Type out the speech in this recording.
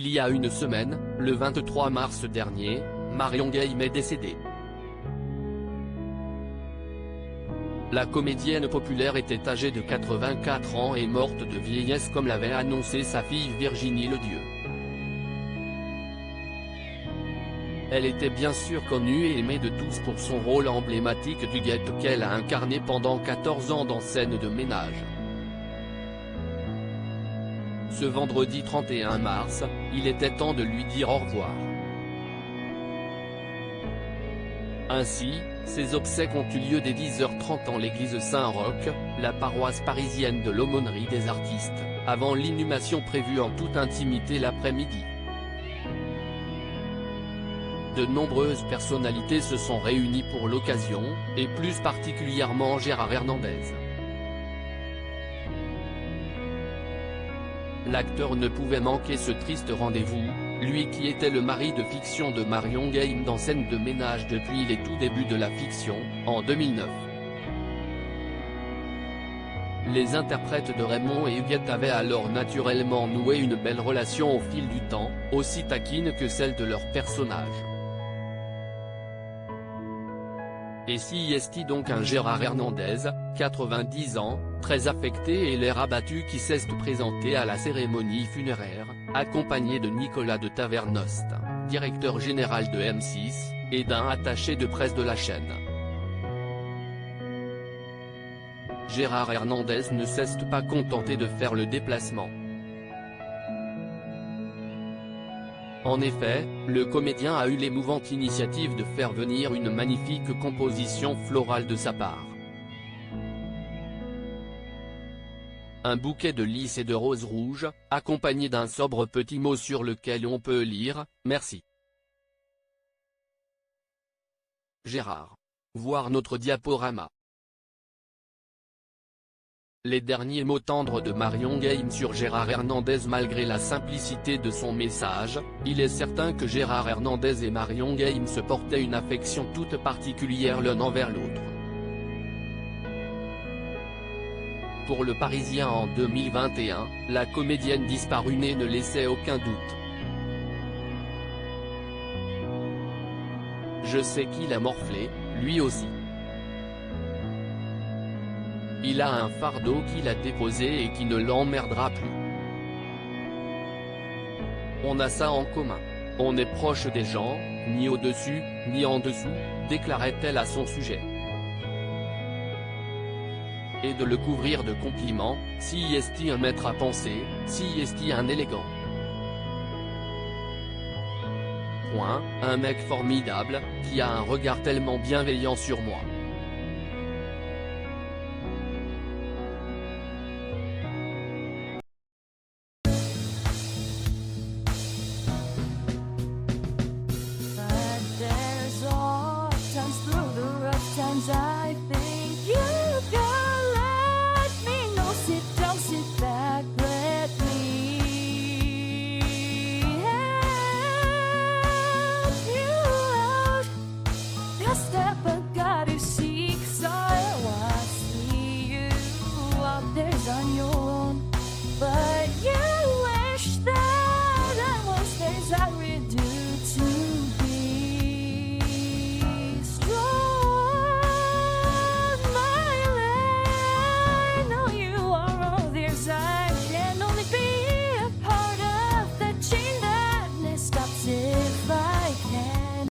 Il y a une semaine, le 23 mars dernier, Marion Game est décédée. La comédienne populaire était âgée de 84 ans et morte de vieillesse comme l'avait annoncé sa fille Virginie Ledieu. Elle était bien sûr connue et aimée de tous pour son rôle emblématique du guette qu'elle a incarné pendant 14 ans dans Scène de ménage. Ce vendredi 31 mars, il était temps de lui dire au revoir. Ainsi, ses obsèques ont eu lieu dès 10h30 en l'église Saint-Roch, la paroisse parisienne de l'Aumônerie des Artistes, avant l'inhumation prévue en toute intimité l'après-midi. De nombreuses personnalités se sont réunies pour l'occasion, et plus particulièrement Gérard Hernandez. L'acteur ne pouvait manquer ce triste rendez-vous, lui qui était le mari de fiction de Marion Game dans Scène de ménage depuis les tout débuts de la fiction, en 2009. Les interprètes de Raymond et Huguette avaient alors naturellement noué une belle relation au fil du temps, aussi taquine que celle de leurs personnages. Et si est donc un Gérard Hernandez, 90 ans, très affecté et l'air abattu qui s'est présenté à la cérémonie funéraire, accompagné de Nicolas de Tavernost, directeur général de M6, et d'un attaché de presse de la chaîne. Gérard Hernandez ne s'est pas contenté de faire le déplacement. En effet, le comédien a eu l'émouvante initiative de faire venir une magnifique composition florale de sa part. Un bouquet de lys et de roses rouges, accompagné d'un sobre petit mot sur lequel on peut lire « Merci. Gérard. Voir notre diaporama ». Les derniers mots tendres de Marion Game sur Gérard Hernandez. Malgré la simplicité de son message, il est certain que Gérard Hernandez et Marion Game se portaient une affection toute particulière l'un envers l'autre. Pour Le Parisien en 2021, la comédienne disparue ne laissait aucun doute. Je sais qu'il a morflé, lui aussi. Il a un fardeau qu'il a déposé et qui ne l'emmerdera plus. On a ça en commun. On est proche des gens, ni au-dessus, ni en dessous, déclarait-elle à son sujet. Et de le couvrir de compliments, si est-il un maître à penser, si est-il un élégant. Point, un mec formidable, qui a un regard tellement bienveillant sur moi. Times